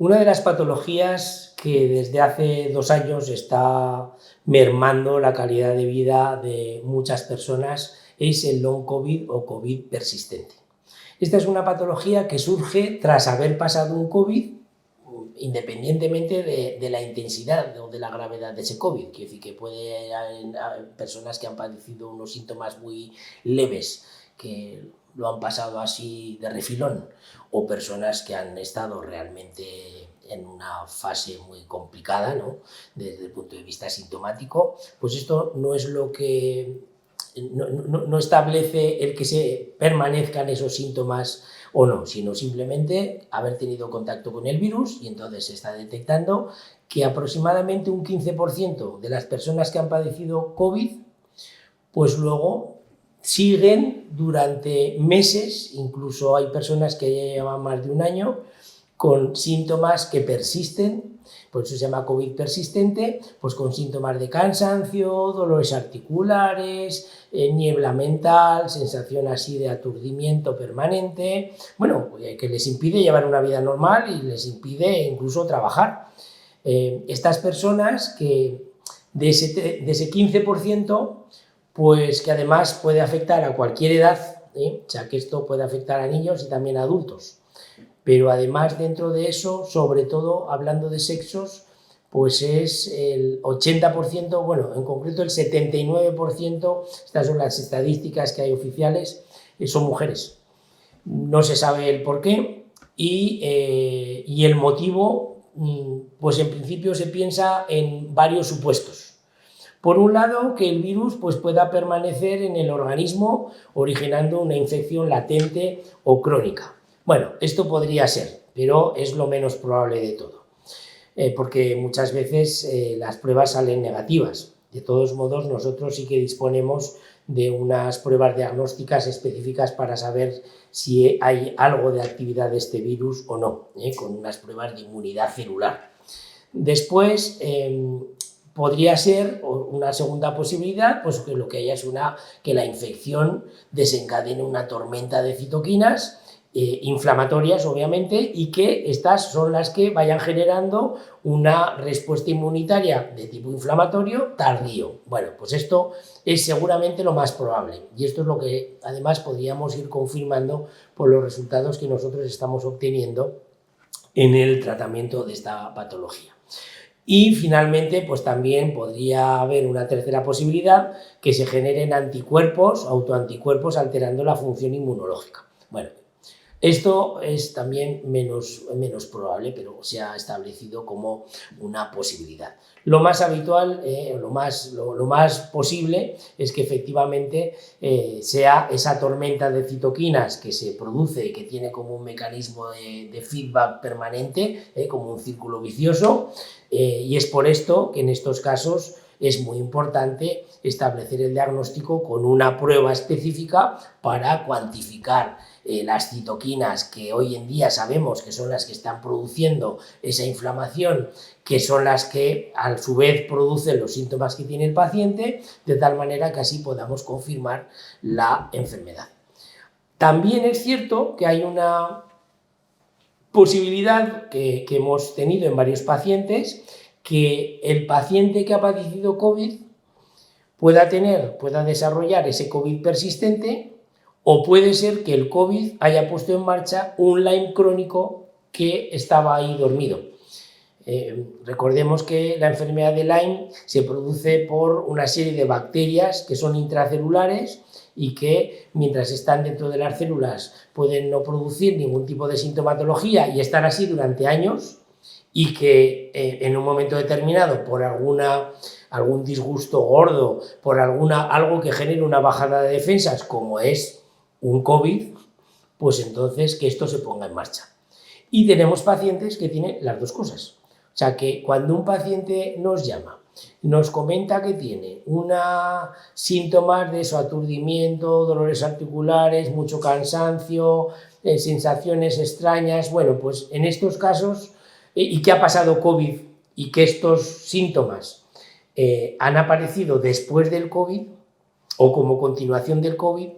Una de las patologías que desde hace 2 años está mermando la calidad de vida de muchas personas es el long COVID o COVID persistente. Esta es una patología que surge tras haber pasado un COVID, independientemente de la intensidad o de la gravedad de ese COVID. Quiere decir que puede haber personas que han padecido unos síntomas muy leves, que lo han pasado así de refilón, o personas que han estado realmente en una fase muy complicada, ¿no?, desde el punto de vista sintomático. Pues esto no es lo que no establece el que se permanezcan esos síntomas o no, sino simplemente haber tenido contacto con el virus, y entonces se está detectando que aproximadamente un 15% de las personas que han padecido COVID, pues luego siguen durante meses, incluso hay personas que ya llevan más de un año, con síntomas que persisten. Por eso se llama COVID persistente, pues con síntomas de cansancio, dolores articulares, niebla mental, sensación así de aturdimiento permanente, bueno, que les impide llevar una vida normal y les impide incluso trabajar. Estas personas que de ese 15%, pues que además puede afectar a cualquier edad, o sea que esto puede afectar a niños y también a adultos. Pero además, dentro de eso, sobre todo hablando de sexos, pues es el 80%, bueno, en concreto el 79%, estas son las estadísticas que hay oficiales, son mujeres. No se sabe el porqué y el motivo, pues en principio se piensa en varios supuestos. Por un lado, que el virus pues, pueda permanecer en el organismo originando una infección latente o crónica. Bueno, esto podría ser, pero es lo menos probable de todo, porque muchas veces las pruebas salen negativas. De todos modos, nosotros sí que disponemos de unas pruebas diagnósticas específicas para saber si hay algo de actividad de este virus o no, con unas pruebas de inmunidad celular. Después, podría ser una segunda posibilidad, pues que lo que haya es que la infección desencadene una tormenta de citoquinas inflamatorias, obviamente, y que estas son las que vayan generando una respuesta inmunitaria de tipo inflamatorio tardío. Bueno, pues esto es seguramente lo más probable, y esto es lo que además podríamos ir confirmando por los resultados que nosotros estamos obteniendo en el tratamiento de esta patología. Y finalmente, pues también podría haber una tercera posibilidad, que se generen anticuerpos, autoanticuerpos, alterando la función inmunológica. Bueno, esto es también menos probable, pero se ha establecido como una posibilidad. Lo más habitual, lo más posible es que efectivamente sea esa tormenta de citoquinas que se produce y que tiene como un mecanismo de feedback permanente, como un círculo vicioso, y es por esto que en estos casos es muy importante establecer el diagnóstico con una prueba específica para cuantificar las citoquinas que hoy en día sabemos que son las que están produciendo esa inflamación, que son las que a su vez producen los síntomas que tiene el paciente, de tal manera que así podamos confirmar la enfermedad. También es cierto que hay una posibilidad que hemos tenido en varios pacientes, que el paciente que ha padecido COVID pueda desarrollar ese COVID persistente, o puede ser que el COVID haya puesto en marcha un Lyme crónico que estaba ahí dormido. Recordemos que la enfermedad de Lyme se produce por una serie de bacterias que son intracelulares y que, mientras están dentro de las células, pueden no producir ningún tipo de sintomatología y estar así durante años, y que en un momento determinado, por algún disgusto gordo, por algo que genere una bajada de defensas, como es un COVID, pues entonces que esto se ponga en marcha. Y tenemos pacientes que tienen las dos cosas. O sea que cuando un paciente nos llama, nos comenta que tiene síntomas de aturdimiento, dolores articulares, mucho cansancio, sensaciones extrañas, bueno, pues en estos casos, y que ha pasado COVID y que estos síntomas han aparecido después del COVID o como continuación del COVID,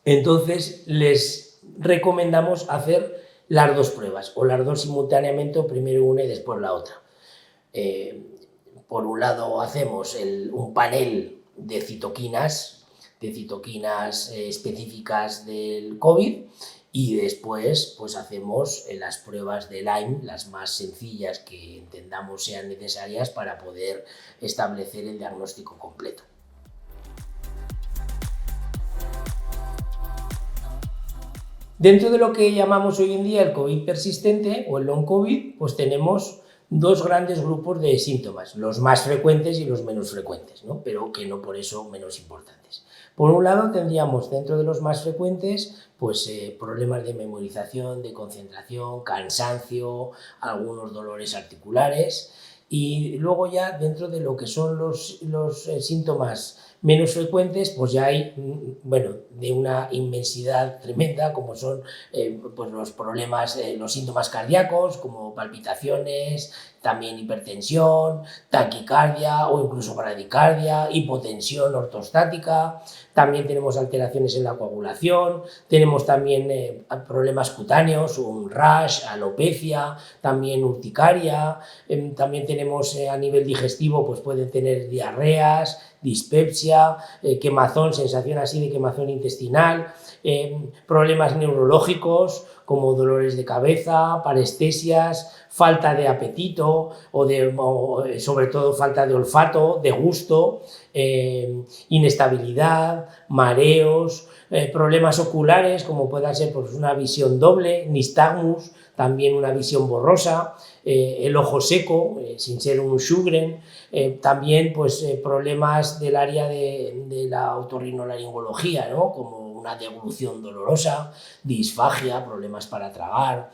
entonces les recomendamos hacer las dos pruebas, o las dos simultáneamente, o primero una y después la otra. Por un lado hacemos un panel de citoquinas específicas del COVID, y después pues hacemos las pruebas de Lyme, las más sencillas que entendamos sean necesarias para poder establecer el diagnóstico completo. Dentro de lo que llamamos hoy en día el COVID persistente o el long COVID, pues tenemos dos grandes grupos de síntomas, los más frecuentes y los menos frecuentes, ¿no? Pero que no por eso menos importantes. Por un lado tendríamos dentro de los más frecuentes pues problemas de memorización, de concentración, cansancio, algunos dolores articulares, y luego ya dentro de lo que son los síntomas menos frecuentes, pues ya hay, bueno, de una inmensidad tremenda, como son pues los problemas, los síntomas cardíacos, como palpitaciones, también hipertensión, taquicardia o incluso bradicardia, hipotensión ortostática. También tenemos alteraciones en la coagulación, tenemos también problemas cutáneos, un rash, alopecia, también urticaria, también tenemos a nivel digestivo, pues pueden tener diarreas, dispepsia, quemazón, sensación así de quemazón intestinal, problemas neurológicos como dolores de cabeza, parestesias, falta de apetito o sobre todo falta de olfato, de gusto, inestabilidad, mareos, problemas oculares como pueda ser pues, una visión doble, nistagmus, también una visión borrosa, el ojo seco, sin ser un Sjögren, también pues, problemas del área de la otorrinolaringología, ¿no? Como una deglución dolorosa, disfagia, problemas para tragar,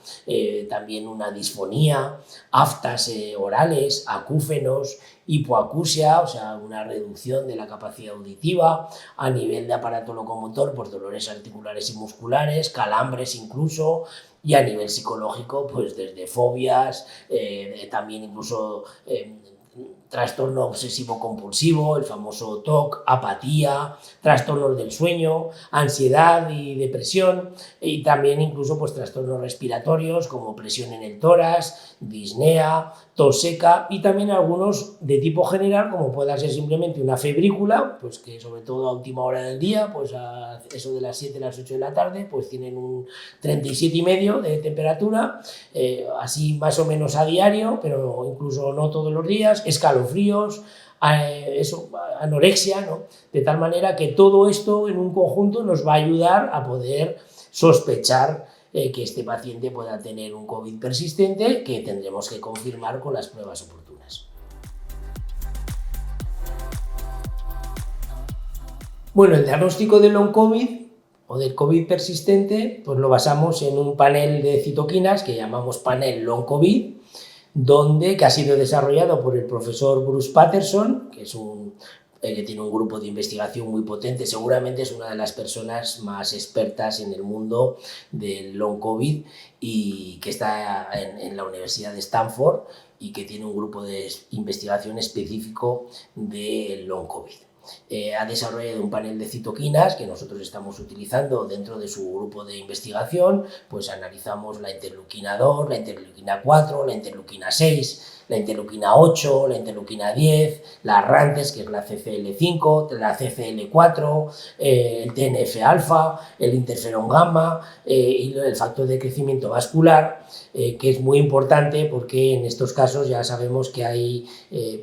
también una disfonía, aftas orales, acúfenos, hipoacusia, o sea, una reducción de la capacidad auditiva, a nivel de aparato locomotor, pues dolores articulares y musculares, calambres incluso, y a nivel psicológico, pues desde fobias, también incluso trastorno obsesivo-compulsivo, el famoso TOC, apatía, trastornos del sueño, ansiedad y depresión, y también incluso pues, trastornos respiratorios como presión en el tórax, disnea, tos seca, y también algunos de tipo general como pueda ser simplemente una febrícula, pues que sobre todo a última hora del día, pues a eso de las 7 a las 8 de la tarde, pues tienen un 37,5 de temperatura, así más o menos a diario, pero incluso no todos los días, escalofríos, anorexia, ¿no? De tal manera que todo esto en un conjunto nos va a ayudar a poder sospechar que este paciente pueda tener un COVID persistente, que tendremos que confirmar con las pruebas oportunas. Bueno, el diagnóstico del long COVID o del COVID persistente, pues lo basamos en un panel de citoquinas que llamamos panel long COVID, que ha sido desarrollado por el profesor Bruce Patterson, que tiene un grupo de investigación muy potente, seguramente es una de las personas más expertas en el mundo del long COVID y que está en la Universidad de Stanford y que tiene un grupo de investigación específico del long COVID. Ha desarrollado un panel de citoquinas que nosotros estamos utilizando dentro de su grupo de investigación, pues analizamos la interleuquina 2, la interleuquina 4, la interleuquina 6, la interleuquina 8, la interleuquina 10, la RANTES, que es la CCL5, la CCL4, el TNF-alfa, el interferón gamma y el factor de crecimiento vascular, que es muy importante porque en estos casos ya sabemos que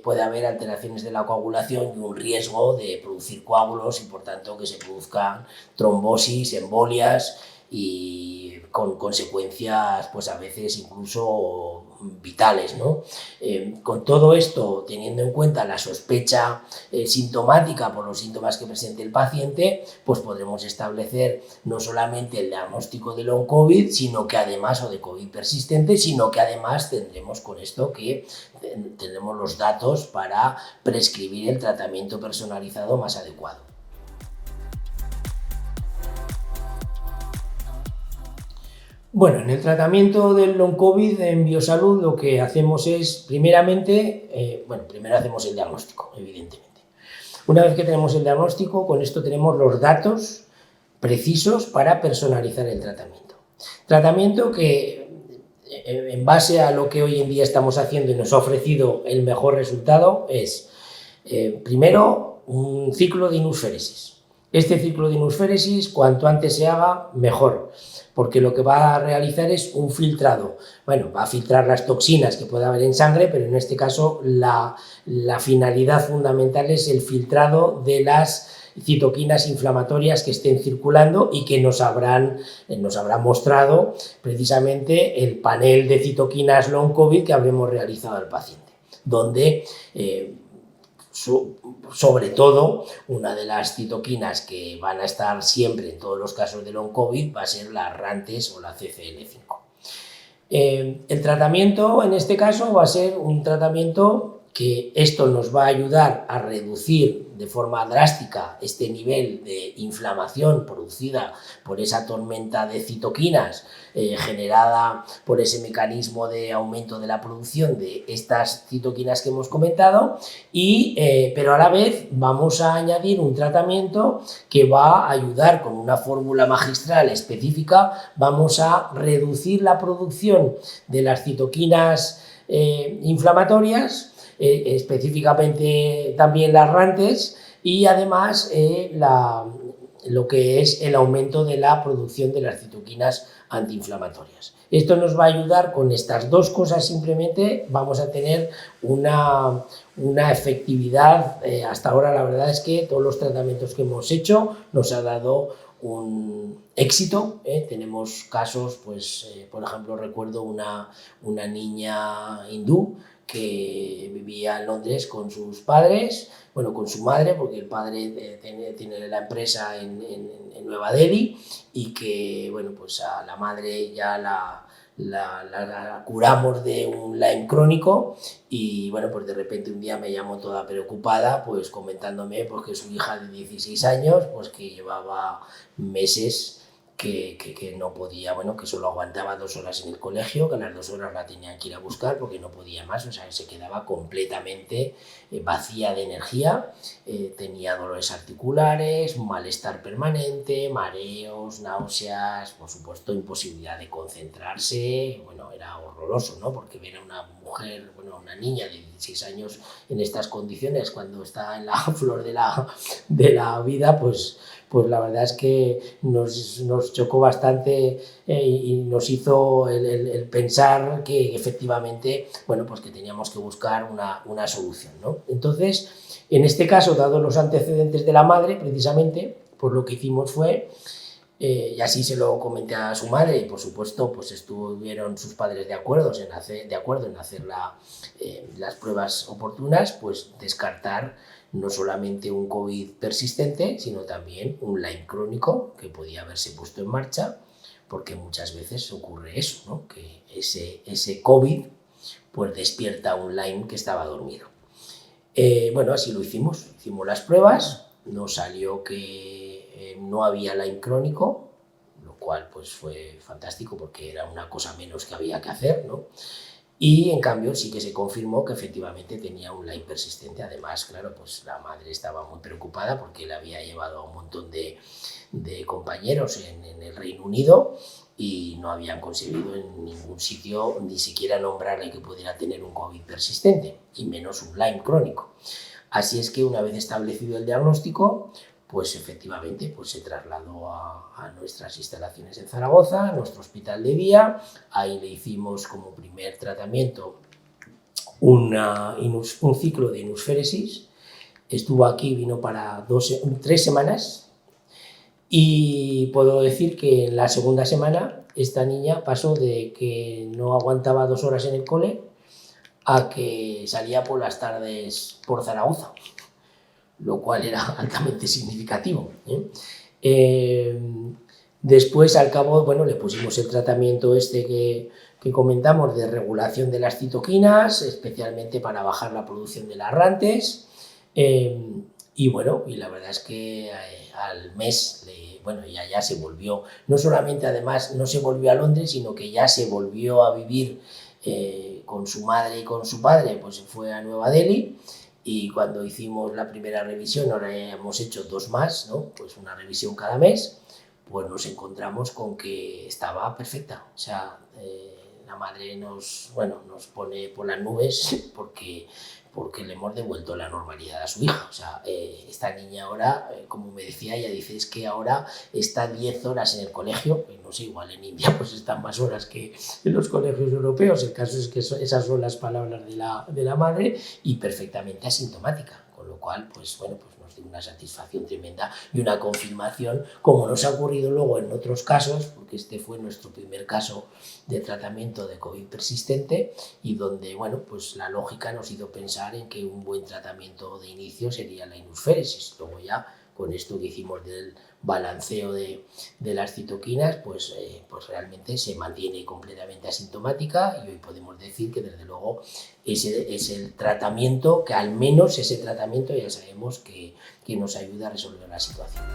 puede haber alteraciones de la coagulación y un riesgo de producir coágulos y por tanto que se produzcan trombosis, embolias y con consecuencias pues a veces incluso vitales, ¿no? Con todo esto, teniendo en cuenta la sospecha sintomática por los síntomas que presente el paciente, pues podremos establecer no solamente el diagnóstico de long COVID, sino que además, o de COVID persistente, sino que además tendremos con esto que tendremos los datos para prescribir el tratamiento personalizado más adecuado. Bueno, en el tratamiento del long COVID en Biosalud lo que hacemos es, primeramente, primero hacemos el diagnóstico, evidentemente. Una vez que tenemos el diagnóstico, con esto tenemos los datos precisos para personalizar el tratamiento. Tratamiento que en base a lo que hoy en día estamos haciendo y nos ha ofrecido el mejor resultado es, primero, un ciclo de inusféresis. Este ciclo de inusféresis, cuanto antes se haga, mejor, porque lo que va a realizar es un filtrado. Bueno, va a filtrar las toxinas que pueda haber en sangre, pero en este caso la finalidad fundamental es el filtrado de las citoquinas inflamatorias que estén circulando y que nos habrán mostrado precisamente el panel de citoquinas long COVID que habremos realizado al paciente, donde sobre todo, una de las citoquinas que van a estar siempre en todos los casos de long COVID va a ser la RANTES o la CCL5. El tratamiento en este caso va a ser un tratamiento que esto nos va a ayudar a reducir de forma drástica este nivel de inflamación producida por esa tormenta de citoquinas generada por ese mecanismo de aumento de la producción de estas citoquinas que hemos comentado, pero a la vez vamos a añadir un tratamiento que va a ayudar con una fórmula magistral específica, vamos a reducir la producción de las citoquinas inflamatorias, específicamente también las RANTES, y además lo que es el aumento de la producción de las citoquinas antiinflamatorias. Esto nos va a ayudar con estas dos cosas, simplemente vamos a tener una efectividad. Hasta ahora la verdad es que todos los tratamientos que hemos hecho nos ha dado un éxito. Tenemos casos, pues, por ejemplo, recuerdo una niña hindú que vivía en Londres con sus padres, bueno, con su madre, porque el padre tiene la empresa en Nueva Delhi, y que, bueno, pues a la madre ya la curamos de un Lyme crónico, y bueno, pues de repente un día me llamó toda preocupada, pues comentándome pues que su hija de 16 años, pues que llevaba meses que no podía, bueno, que solo aguantaba 2 horas en el colegio, que a las 2 horas la tenían que ir a buscar porque no podía más, o sea, se quedaba completamente vacía de energía, tenía dolores articulares, malestar permanente, mareos, náuseas, por supuesto imposibilidad de concentrarse. Bueno, era horroroso, ¿no? Porque ver a una mujer, bueno, una niña de 16 años en estas condiciones cuando está en la flor de la vida, pues la verdad es que nos chocó bastante, y nos hizo el pensar que efectivamente, bueno, pues que teníamos que buscar una solución, ¿no? Entonces, en este caso, dado los antecedentes de la madre, precisamente, pues lo que hicimos fue, y así se lo comenté a su madre, y por supuesto pues estuvieron sus padres de acuerdo en hacer las pruebas oportunas, pues descartar no solamente un COVID persistente, sino también un Lyme crónico que podía haberse puesto en marcha, porque muchas veces ocurre eso, ¿no? Que ese COVID pues despierta un Lyme que estaba dormido. Bueno, así lo hicimos las pruebas, nos salió que no había Lyme crónico, lo cual pues fue fantástico porque era una cosa menos que había que hacer, ¿no? Y en cambio sí que se confirmó que efectivamente tenía un Lyme persistente. Además, claro, pues la madre estaba muy preocupada porque le había llevado a un montón de compañeros en el Reino Unido y no habían conseguido en ningún sitio ni siquiera nombrarle que pudiera tener un COVID persistente, y menos un Lyme crónico. Así es que una vez establecido el diagnóstico, pues efectivamente pues se trasladó a nuestras instalaciones en Zaragoza, a nuestro hospital de día. Ahí le hicimos como primer tratamiento un ciclo de inusféresis. Estuvo aquí, vino para 3 semanas, y puedo decir que en la segunda semana esta niña pasó de que no aguantaba 2 horas en el cole a que salía por las tardes por Zaragoza, lo cual era altamente significativo. Después, al cabo, bueno, le pusimos el tratamiento este que comentamos de regulación de las citoquinas, especialmente para bajar la producción de las RANTES, y bueno, y la verdad es que al mes, bueno, ya se volvió, no solamente además no se volvió a Londres, sino que ya se volvió a vivir con su madre y con su padre, pues se fue a Nueva Delhi. Y cuando hicimos la primera revisión, ahora hemos hecho 2 más, ¿no? Pues una revisión cada mes, pues nos encontramos con que estaba perfecta. O sea, la madre nos pone por las nubes porque le hemos devuelto la normalidad a su hija. O sea, esta niña ahora, como me decía, ella dice, es que ahora está 10 horas en el colegio, pues no sé, igual en India pues están más horas que en los colegios europeos, el caso es que esas son las palabras de la madre y perfectamente asintomática, con lo cual, pues bueno, pues nos dio una satisfacción tremenda y una confirmación, como nos ha ocurrido luego en otros casos, porque este fue nuestro primer caso de tratamiento de COVID persistente y donde, bueno, pues la lógica nos hizo pensar en que un buen tratamiento de inicio sería la inusféresis. Luego ya con esto que hicimos del balanceo de las citoquinas, pues realmente se mantiene completamente asintomática y hoy podemos decir que desde luego ese es el tratamiento, que al menos ese tratamiento ya sabemos que nos ayuda a resolver la situación.